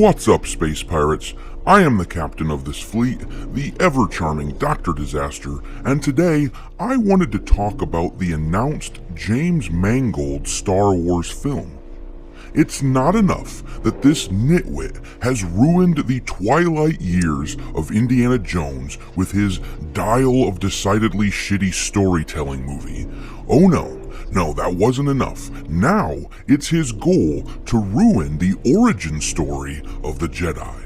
What's up, space pirates? I am the captain of this fleet, the ever-charming Dr. Disaster, and today I wanted to talk about the announced James Mangold Star Wars film. It's not enough that this nitwit has ruined the twilight years of Indiana Jones with his Dial of Decidedly Shitty Storytelling movie. Oh no, that wasn't enough. Now it's his goal to ruin the origin story of the Jedi.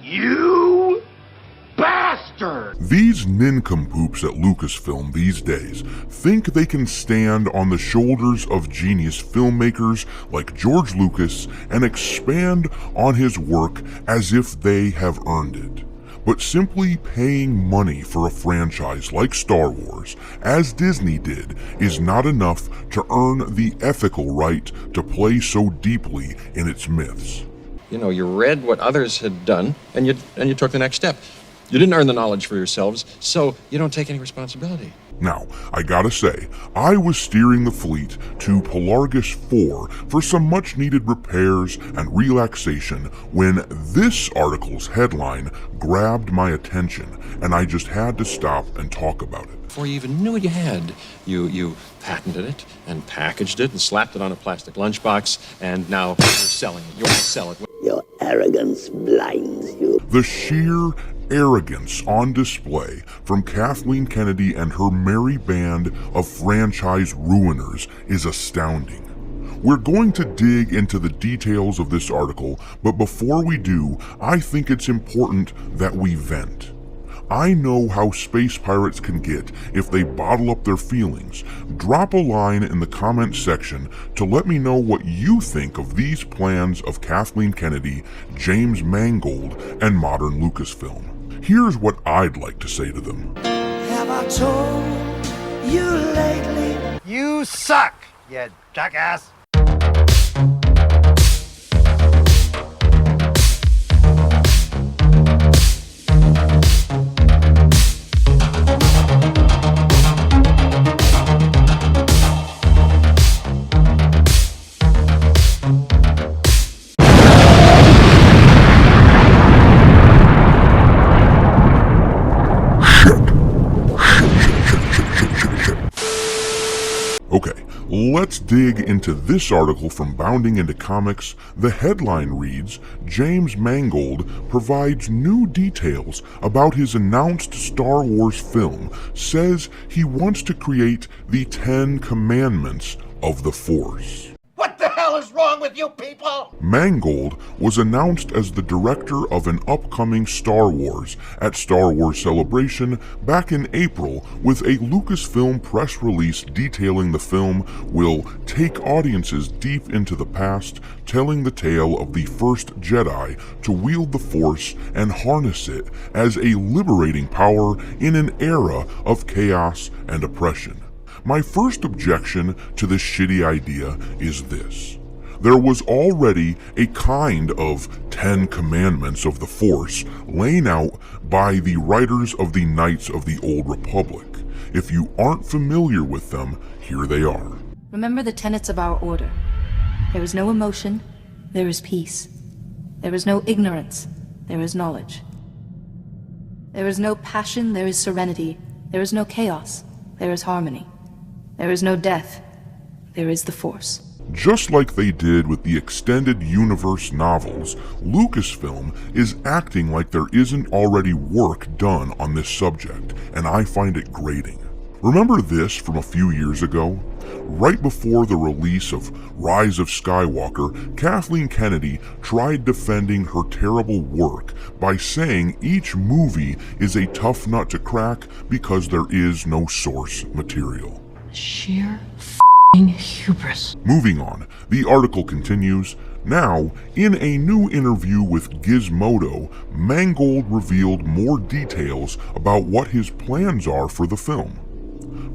You bastard! These nincompoops at Lucasfilm these days think they can stand on the shoulders of genius filmmakers like George Lucas and expand on his work as if they have earned it. But simply paying money for a franchise like Star Wars, as Disney did, is not enough to earn the ethical right to play so deeply in its myths. You know, you read what others had done, and you took the next step. You didn't earn the knowledge for yourselves, so you don't take any responsibility. Now, I gotta say, I was steering the fleet to Pelargus 4 for some much-needed repairs and relaxation when this article's headline grabbed my attention, and I just had to stop and talk about it. Before you even knew what you had, you patented it and packaged it and slapped it on a plastic lunchbox, and now you're selling it. You want to sell it. Your arrogance blinds you. The sheer arrogance on display from Kathleen Kennedy and her merry band of franchise ruiners is astounding. We're going to dig into the details of this article, but before we do, I think it's important that we vent. I know how space pirates can get if they bottle up their feelings. Drop a line in the comments section to let me know what you think of these plans of Kathleen Kennedy, James Mangold, and modern Lucasfilm. Here's what I'd like to say to them. Have I told you lately? You suck, you jackass! Okay, let's dig into this article from Bounding Into Comics. The headline reads, James Mangold provides new details about his announced Star Wars film, says he wants to create the 10 Commandments of the Force. What the hell is wrong with you people? Mangold was announced as the director of an upcoming Star Wars at Star Wars Celebration back in April, with a Lucasfilm press release detailing the film will take audiences deep into the past, telling the tale of the first Jedi to wield the Force and harness it as a liberating power in an era of chaos and oppression. My first objection to this shitty idea is this. There was already a kind of 10 Commandments of the Force laid out by the writers of the Knights of the Old Republic. If you aren't familiar with them, here they are. Remember the tenets of our order. There is no emotion, there is peace. There is no ignorance, there is knowledge. There is no passion, there is serenity. There is no chaos, there is harmony. There is no death, there is the Force. Just like they did with the extended universe novels, Lucasfilm is acting like there isn't already work done on this subject, and I find it grating. Remember this from a few years ago? Right before the release of Rise of Skywalker, Kathleen Kennedy tried defending her terrible work by saying each movie is a tough nut to crack because there is no source material. Sheer f***ing hubris. Moving on, the article continues. Now, in a new interview with Gizmodo, Mangold revealed more details about what his plans are for the film.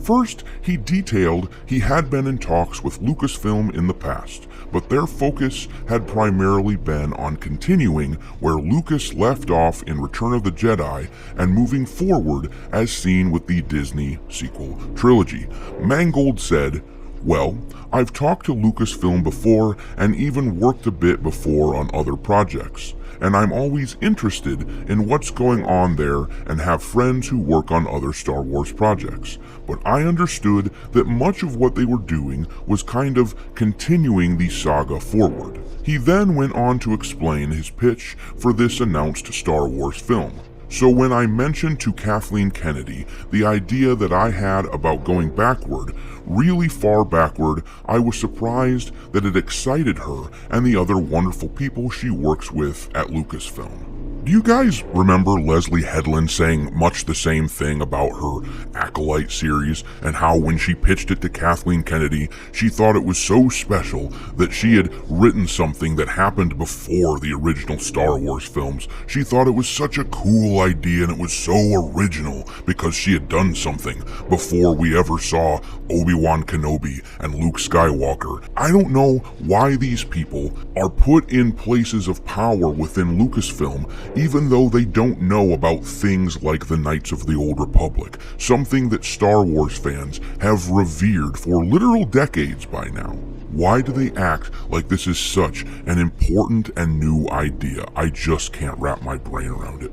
First, he detailed he had been in talks with Lucasfilm in the past, but their focus had primarily been on continuing where Lucas left off in Return of the Jedi and moving forward as seen with the Disney sequel trilogy. Mangold said, Well, I've talked to Lucasfilm before and even worked a bit before on other projects, and I'm always interested in what's going on there and have friends who work on other Star Wars projects. But I understood that much of what they were doing was kind of continuing the saga forward. He then went on to explain his pitch for this announced Star Wars film. So when I mentioned to Kathleen Kennedy the idea that I had about going backward, really far backward, I was surprised that it excited her and the other wonderful people she works with at Lucasfilm. Do you guys remember Leslie Headland saying much the same thing about her Acolyte series, and how when she pitched it to Kathleen Kennedy, she thought it was so special that she had written something that happened before the original Star Wars films? She thought it was such a cool idea and it was so original because she had done something before we ever saw Obi-Wan Kenobi and Luke Skywalker. I don't know why these people are put in places of power within Lucasfilm even though they don't know about things like the Knights of the Old Republic, something that Star Wars fans have revered for literal decades by now. Why do they act like this is such an important and new idea? I just can't wrap my brain around it.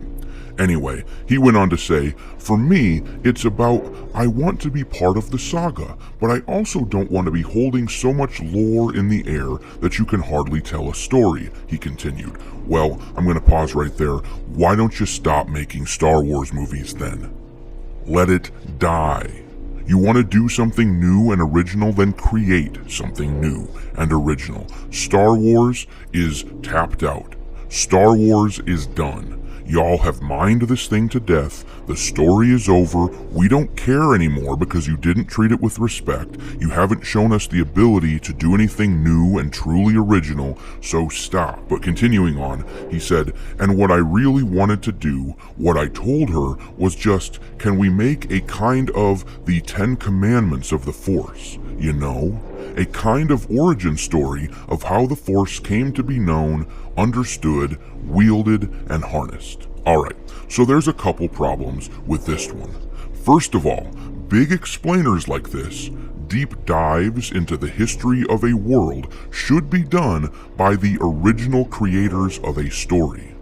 Anyway, he went on to say, for me, it's about I want to be part of the saga, but I also don't want to be holding so much lore in the air that you can hardly tell a story, he continued. Well, I'm going to pause right there. Why don't you stop making Star Wars movies then? Let it die. You want to do something new and original, then create something new and original. Star Wars is tapped out. Star Wars is done. Y'all have mined this thing to death. The story is over. We don't care anymore because you didn't treat it with respect. You haven't shown us the ability to do anything new and truly original, so stop. But continuing on, he said, and what I really wanted to do, what I told her, was just, can we make a kind of the 10 Commandments of the Force, you know? A kind of origin story of how the Force came to be known, understood, wielded, and harnessed. Alright, so there's a couple problems with this one. First of all, big explainers like this, deep dives into the history of a world, should be done by the original creators of a story.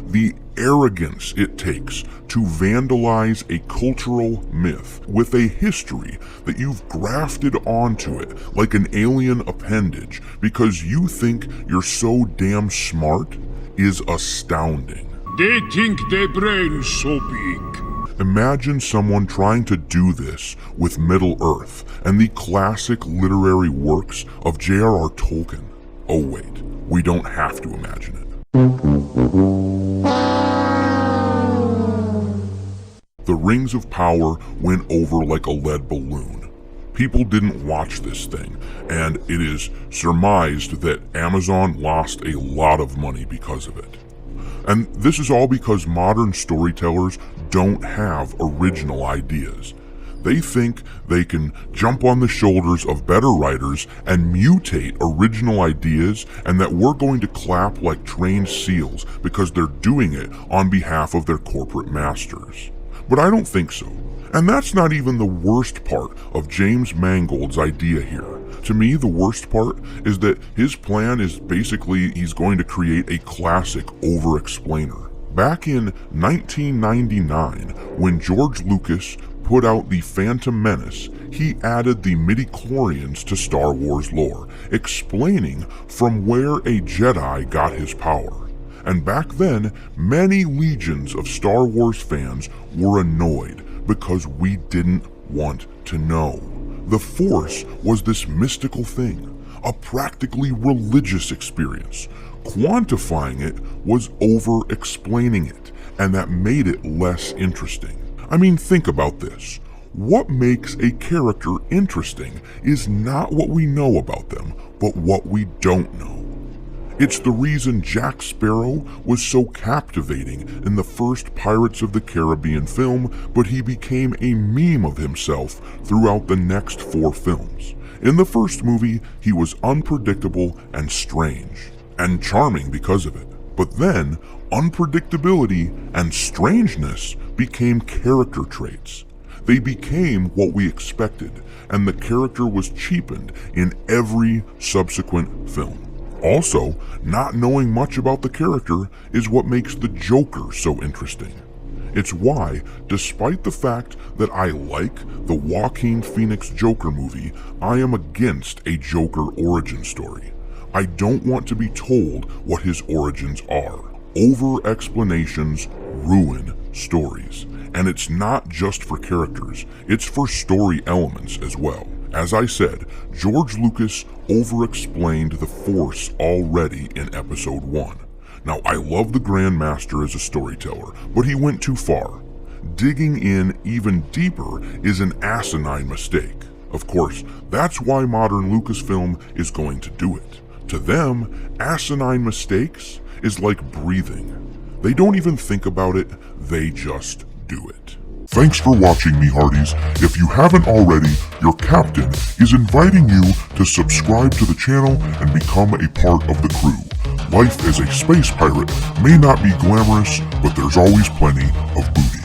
The arrogance it takes to vandalize a cultural myth with a history that you've grafted onto it like an alien appendage because you think you're so damn smart is astounding. They think their brain's so big. Imagine someone trying to do this with Middle-earth and the classic literary works of J.R.R. Tolkien. Oh wait, we don't have to imagine it. The Rings of Power went over like a lead balloon. People didn't watch this thing, and it is surmised that Amazon lost a lot of money because of it. And this is all because modern storytellers don't have original ideas. They think they can jump on the shoulders of better writers and mutate original ideas, and that we're going to clap like trained seals because they're doing it on behalf of their corporate masters. But I don't think so. And that's not even the worst part of James Mangold's idea here. To me, the worst part is that his plan is basically he's going to create a classic over-explainer. Back in 1999, when George Lucas put out The Phantom Menace, he added the midichlorians to Star Wars lore, explaining from where a Jedi got his power. And back then, many legions of Star Wars fans were annoyed because we didn't want to know. The Force was this mystical thing, a practically religious experience. Quantifying it was over-explaining it, and that made it less interesting. I mean, think about this. What makes a character interesting is not what we know about them, but what we don't know. It's the reason Jack Sparrow was so captivating in the first Pirates of the Caribbean film, but he became a meme of himself throughout the next 4 films. In the first movie, he was unpredictable and strange, and charming because of it. But then, unpredictability and strangeness became character traits. They became what we expected, and the character was cheapened in every subsequent film. Also, not knowing much about the character is what makes the Joker so interesting. It's why, despite the fact that I like the Joaquin Phoenix Joker movie, I am against a Joker origin story. I don't want to be told what his origins are. Over-explanations ruin stories, and it's not just for characters, it's for story elements as well. As I said, George Lucas over-explained the Force already in Episode 1. Now, I love the Grand Master as a storyteller, but he went too far. Digging in even deeper is an asinine mistake. Of course, that's why modern Lucasfilm is going to do it. To them, asinine mistakes is like breathing. They don't even think about it, they just do it. Thanks for watching, me hearties. If you haven't already, your captain is inviting you to subscribe to the channel and become a part of the crew. Life as a space pirate may not be glamorous, but there's always plenty of booty.